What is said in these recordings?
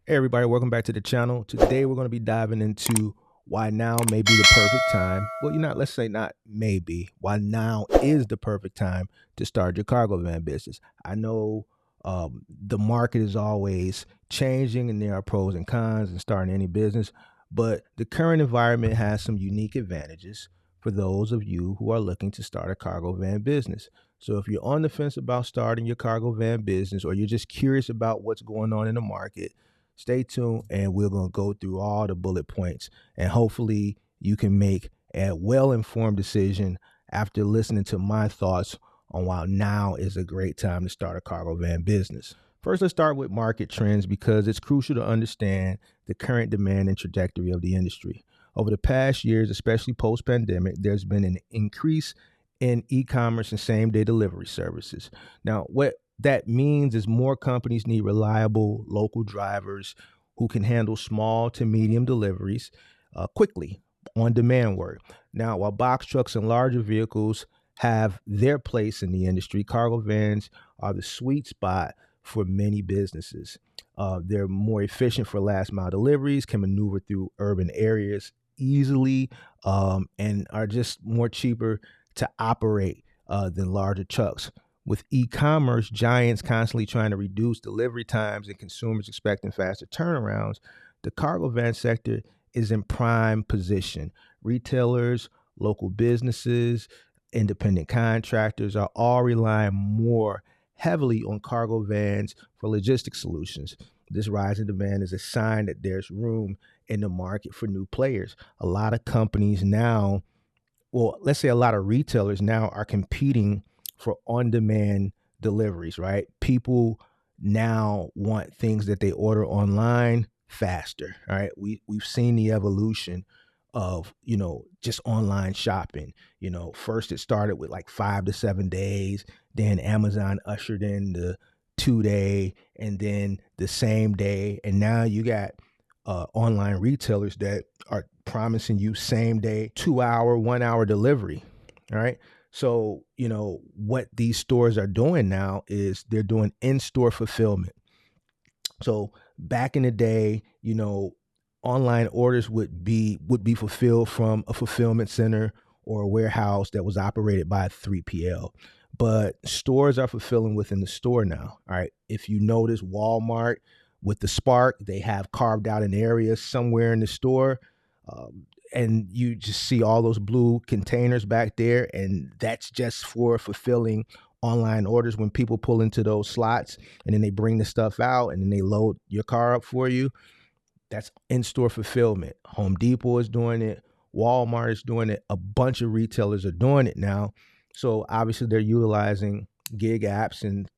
Hey everybody, welcome back to the channel. Today we're going to be diving into why now may be the perfect time. Well, let's say not maybe, why now is the perfect time to start your cargo van business. I know the market is always changing and there are pros and cons in starting any business, but the current environment has some unique advantages for those of you who are looking to start a cargo van business. So if you're on the fence about starting your cargo van business, or you're just curious about what's going on in the market, stay tuned and we're going to go through all the bullet points, and hopefully you can make a well-informed decision after listening to my thoughts on why now is a great time to start a cargo van business. First, let's start with market trends because it's crucial to understand the current demand and trajectory of the industry. Over the past years, especially post-pandemic, there's been an increase in e-commerce and same-day delivery services. Now, what that means is more companies need reliable local drivers who can handle small to medium deliveries quickly, on demand work. Now, while box trucks and larger vehicles have their place in the industry, cargo vans are the sweet spot for many businesses. They're more efficient for last mile deliveries, can maneuver through urban areas easily, and are just more cheaper to operate than larger trucks. With e-commerce giants constantly trying to reduce delivery times and consumers expecting faster turnarounds, the cargo van sector is in prime position. Retailers, local businesses, independent contractors are all relying more heavily on cargo vans for logistics solutions. This rise in demand is a sign that there's room in the market for new players. A lot of companies now, well, let's say a lot of retailers now are competing for on-demand deliveries, right? People now want things that they order online faster, right? We've seen the evolution of, just online shopping. First it started with like 5 to 7 days, then Amazon ushered in the 2-day and then the same day. And now you got online retailers that are promising you same day, 2-hour, 1-hour delivery. All right. So, what these stores are doing now is they're doing in-store fulfillment. So back in the day, online orders would be fulfilled from a fulfillment center or a warehouse that was operated by a 3PL. But stores are fulfilling within the store now. All right. If you notice, Walmart with the Spark, they have carved out an area somewhere in the store. And you just see all those blue containers back there, and that's just for fulfilling online orders. When people pull into those slots and then they bring the stuff out and then they load your car up for you, that's in-store fulfillment. Home Depot is doing it. Walmart is doing it. A bunch of retailers are doing it now. So obviously they're utilizing gig apps, and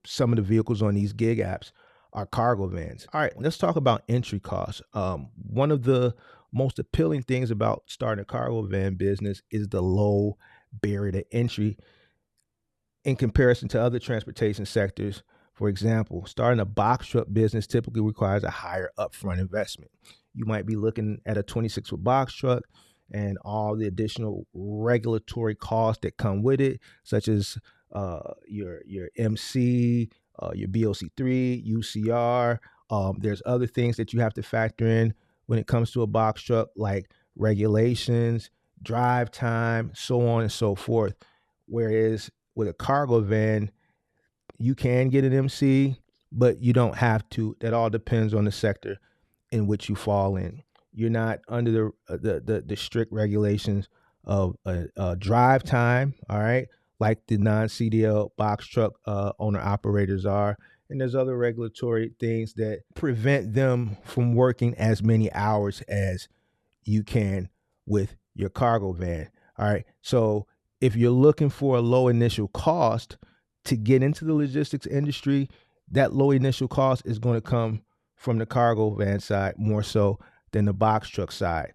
some of the vehicles on these gig apps are cargo vans. All right, let's talk about entry costs. One of the most appealing things about starting a cargo van business is the low barrier to entry in comparison to other transportation sectors. For example, starting a box truck business typically requires a higher upfront investment. You might be looking at a 26-foot box truck and all the additional regulatory costs that come with it, such as your MC, your BOC3, UCR. There's other things that you have to factor in when it comes to a box truck, like regulations, drive time, so on and so forth. Whereas with a cargo van, you can get an MC, but you don't have to. That all depends on the sector in which you fall in. You're not under the strict regulations of drive time, all right, like the non-CDL box truck owner operators are. And there's other regulatory things that prevent them from working as many hours as you can with your cargo van. All right. So if you're looking for a low initial cost to get into the logistics industry, that low initial cost is going to come from the cargo van side more so than the box truck side.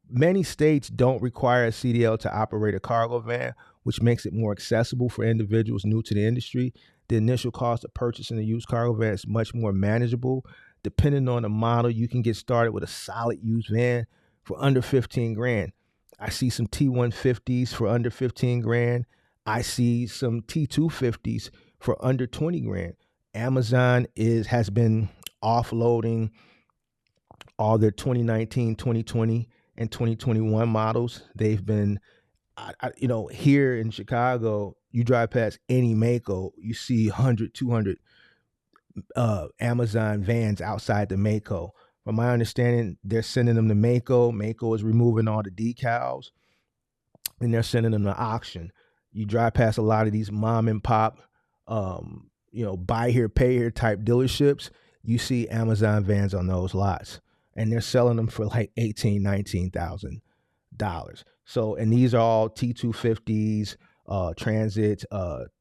Many states don't require a CDL to operate a cargo van, which makes it more accessible for individuals new to the industry. The initial cost of purchasing a used cargo van is much more manageable. Depending on the model, you can get started with a solid used van for under 15 grand. I see some T150s for under 15 grand. I see some T250s for under 20 grand. Amazon has been offloading all their 2019, 2020, and 2021 models. They've been, here in Chicago, you drive past any Mako, you see 100, 200 Amazon vans outside the Mako. From my understanding, they're sending them to Mako. Mako is removing all the decals and they're sending them to auction. You drive past a lot of these mom and pop, buy here, pay here type dealerships. You see Amazon vans on those lots, and they're selling them for like $18,000, $19,000. So, and these are all T250s, Transits,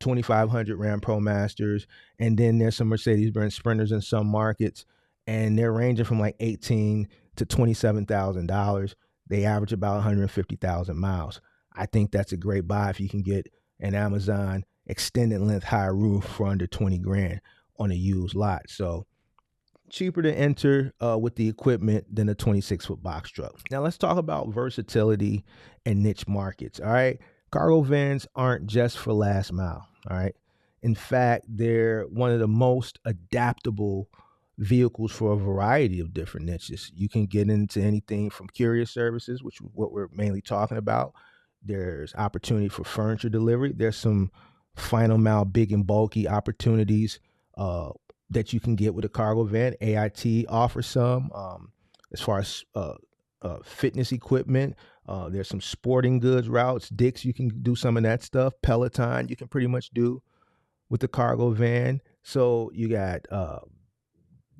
2500 Ram Pro Masters, and then there's some Mercedes-Benz Sprinters in some markets, and they're ranging from like $18,000 to $27,000. They average about 150,000 miles. I think that's a great buy if you can get an Amazon extended length high roof for under 20 grand on a used lot. So cheaper to enter with the equipment than a 26-foot box truck. Now let's talk about versatility and niche markets. All right. Cargo vans aren't just for last mile. All right. In fact, they're one of the most adaptable vehicles for a variety of different niches. You can get into anything from courier services, which is what we're mainly talking about. There's opportunity for furniture delivery. There's some final mile big and bulky opportunities that you can get with a cargo van. AIT offers some as far as fitness equipment. There's some sporting goods routes. Dick's, you can do some of that stuff. Peloton, you can pretty much do with the cargo van. So you got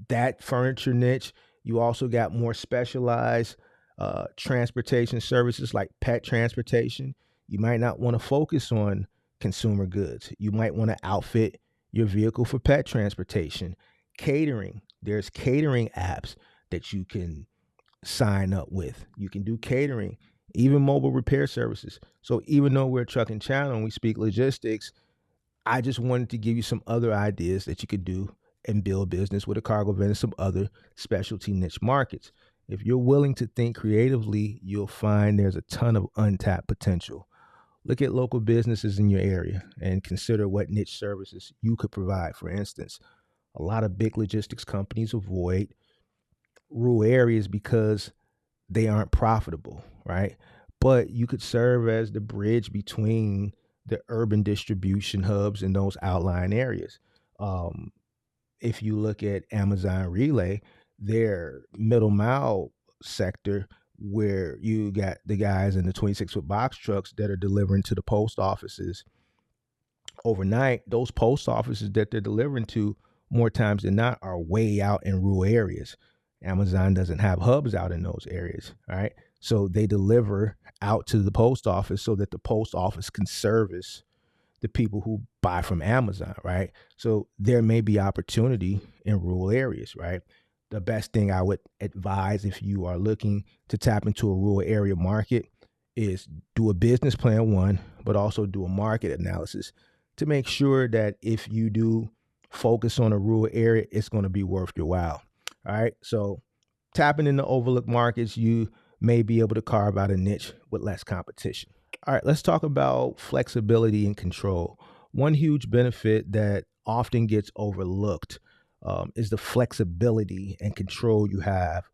that furniture niche. You also got more specialized transportation services like pet transportation. You might not want to focus on consumer goods. You might want to outfit your vehicle for pet transportation. Catering. There's catering apps that you can sign up with. You can do catering, even mobile repair services. So even though we're a trucking channel and we speak logistics, I just wanted to give you some other ideas that you could do and build business with a cargo van and some other specialty niche markets. If you're willing to think creatively, you'll find there's a ton of untapped potential. Look at local businesses in your area and consider what niche services you could provide. For instance, a lot of big logistics companies avoid rural areas because they aren't profitable, right? But you could serve as the bridge between the urban distribution hubs and those outlying areas. If you look at Amazon Relay, their middle mile sector, where you got the guys in the 26-foot box trucks that are delivering to the post offices overnight, those post offices that they're delivering to more times than not are way out in rural areas. Amazon doesn't have hubs out in those areas, all right? So they deliver out to the post office so that the post office can service the people who buy from Amazon, right? So there may be opportunity in rural areas, right? The best thing I would advise if you are looking to tap into a rural area market is do a business plan, one, but also do a market analysis to make sure that if you do focus on a rural area, it's going to be worth your while. All right. So tapping into overlooked markets, you may be able to carve out a niche with less competition. All right, let's talk about flexibility and control. One huge benefit that often gets overlooked is the flexibility and control you have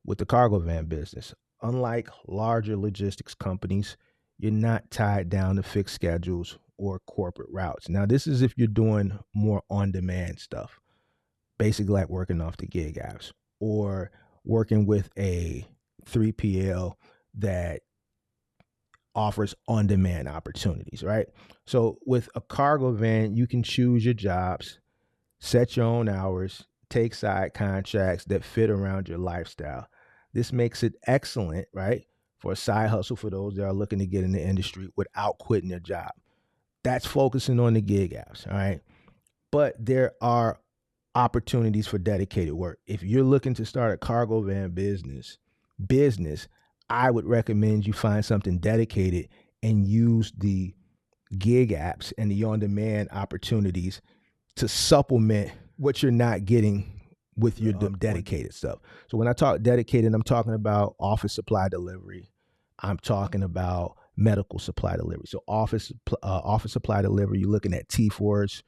with the cargo van business. Unlike larger logistics companies, you're not tied down to fixed schedules or corporate routes. Now, this is if you're doing more on-demand stuff, basically like working off the gig apps or working with a 3PL that offers on-demand opportunities, right? So with a cargo van, you can choose your jobs, set your own hours, take side contracts that fit around your lifestyle. This makes it excellent, right, for a side hustle for those that are looking to get in the industry without quitting their job. That's focusing on the gig apps, all right? But there are opportunities for dedicated work. If you're looking to start a cargo van business, I would recommend you find something dedicated and use the gig apps and the on-demand opportunities to supplement what you're not getting with your dedicated stuff. So when I talk dedicated, I'm talking about office supply delivery. I'm talking about medical supply delivery. So office supply delivery, you're looking at T4s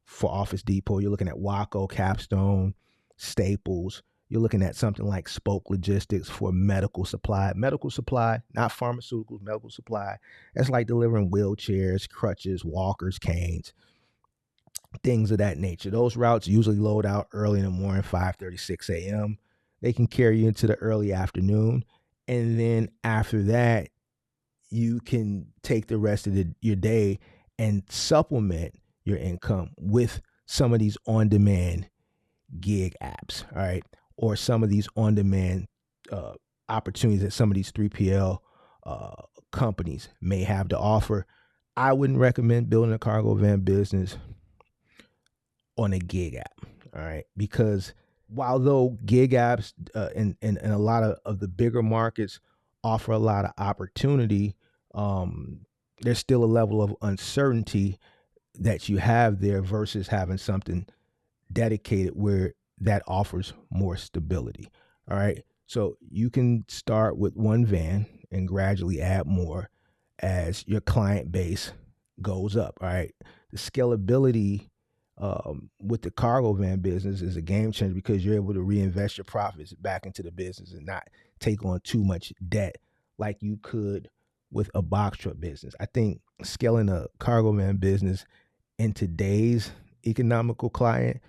for Office Depot. You're looking at Waco, Capstone. staples. You're looking at something like Spoke Logistics for medical supply. Medical supply, not pharmaceuticals, medical supply. That's like delivering wheelchairs, crutches, walkers, canes, things of that nature. Those routes usually load out early in the morning, 5:30, 6 a.m. They can carry you into the early afternoon. And then after that, you can take the rest of your day and supplement your income with some of these on-demand gig apps, all right, or some of these on-demand opportunities that some of these 3PL companies may have to offer. I wouldn't recommend building a cargo van business on a gig app, all right, because while though gig apps and a lot of the bigger markets offer a lot of opportunity, there's still a level of uncertainty that you have there versus having something dedicated where that offers more stability. All right. So you can start with one van and gradually add more as your client base goes up. All right. The scalability with the cargo van business is a game changer because you're able to reinvest your profits back into the business and not take on too much debt like you could with a box truck business. I think scaling a cargo van business in today's economical climate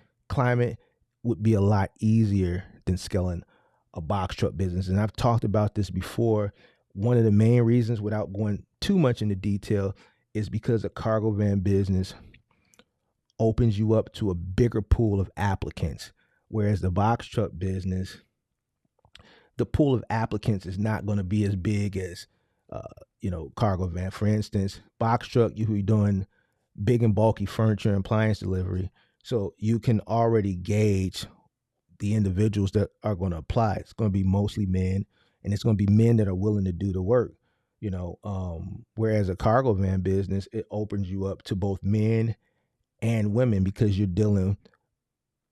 would be a lot easier than scaling a box truck business. And I've talked about this before. One of the main reasons, without going too much into detail, is because a cargo van business opens you up to a bigger pool of applicants, whereas the box truck business, the pool of applicants is not going to be as big as cargo van. For instance, box truck, you'll be doing big and bulky furniture and appliance delivery, so you can already gauge the individuals that are going to apply. It's going to be mostly men, and it's going to be men that are willing to do the work. Whereas a cargo van business, it opens you up to both men and women because you're dealing,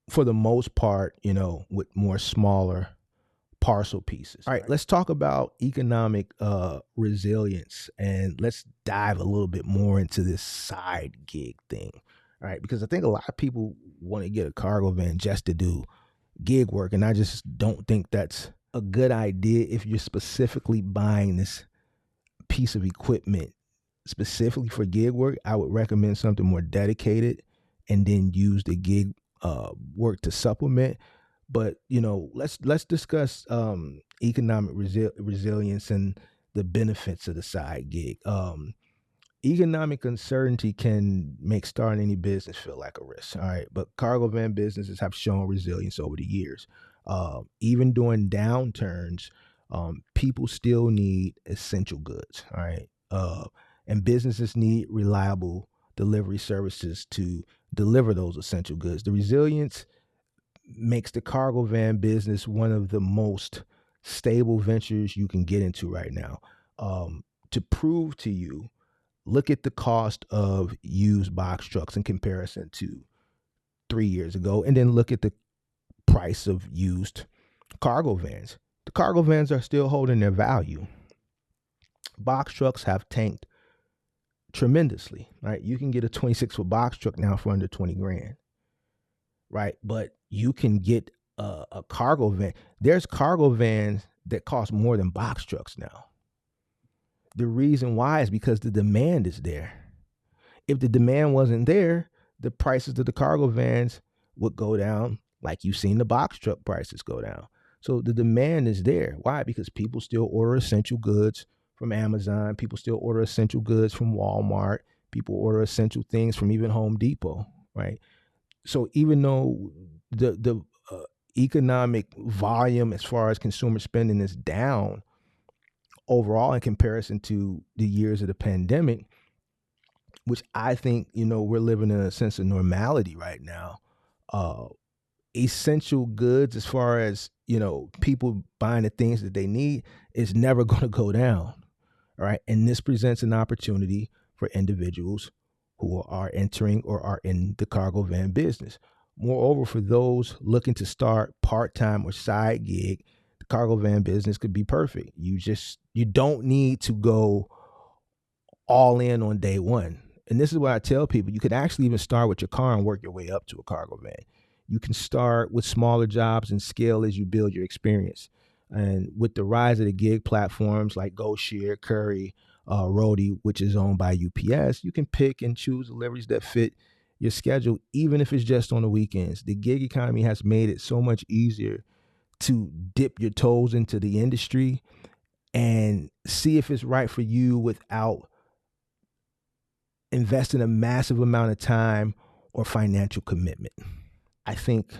for the most part, with more smaller parcel pieces. All right, let's talk about economic resilience, and let's dive a little bit more into this side gig thing. All right, because I think a lot of people want to get a cargo van just to do gig work, and I just don't think that's a good idea if you're specifically buying this piece of equipment specifically for gig work. I would recommend something more dedicated and then use the gig work to supplement. But let's discuss economic resilience and the benefits of the side gig. Economic uncertainty can make starting any business feel like a risk. All right, but cargo van businesses have shown resilience over the years. Even during downturns, people still need essential goods. All right, and businesses need reliable delivery services to deliver those essential goods. The resilience makes the cargo van business one of the most stable ventures you can get into right now. To prove to you, look at the cost of used box trucks in comparison to 3 years ago, and then look at the price of used cargo vans. The cargo vans are still holding their value. Box trucks have tanked tremendously, right? You can get a 26-foot box truck now for under 20 grand, right? But you can get a cargo van. There's cargo vans that cost more than box trucks now. The reason why is because the demand is there. If the demand wasn't there, the prices of the cargo vans would go down like you've seen the box truck prices go down. So the demand is there. Why? Because people still order essential goods from Amazon. People still order essential goods from Walmart. People order essential things from even Home Depot, right? So even though the economic volume as far as consumer spending is down overall in comparison to the years of the pandemic, which I think, we're living in a sense of normality right now. Essential goods, as far as, people buying the things that they need, is never going to go down. All right. And this presents an opportunity for individuals who are entering or are in the cargo van business. Moreover, for those looking to start part-time or side gig, the cargo van business could be perfect. You don't need to go all in on day one. And this is what I tell people. You could actually even start with your car and work your way up to a cargo van. You can start with smaller jobs and scale as you build your experience. And with the rise of the gig platforms like GoShare, Curry, Roadie, which is owned by UPS, you can pick and choose deliveries that fit your schedule, even if it's just on the weekends. The gig economy has made it so much easier to dip your toes into the industry and see if it's right for you without investing a massive amount of time or financial commitment. I think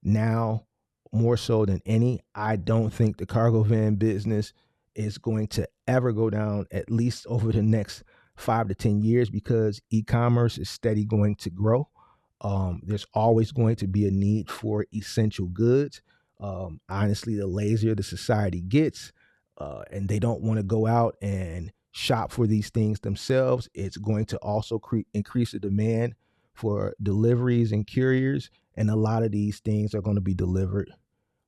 now more so than any, I don't think the cargo van business is going to ever go down, at least over the next 5 to 10 years, because e-commerce is steady going to grow. There's always going to be a need for essential goods. Honestly, the lazier the society gets, and they don't want to go out and shop for these things themselves, it's going to also increase the demand for deliveries and couriers. And a lot of these things are going to be delivered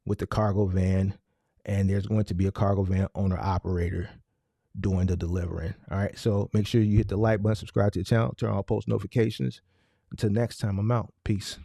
with the cargo van, and there's going to be a cargo van owner operator doing the delivering. All right. So make sure you hit the like button, subscribe to the channel, turn on post notifications. Until next time, I'm out. Peace.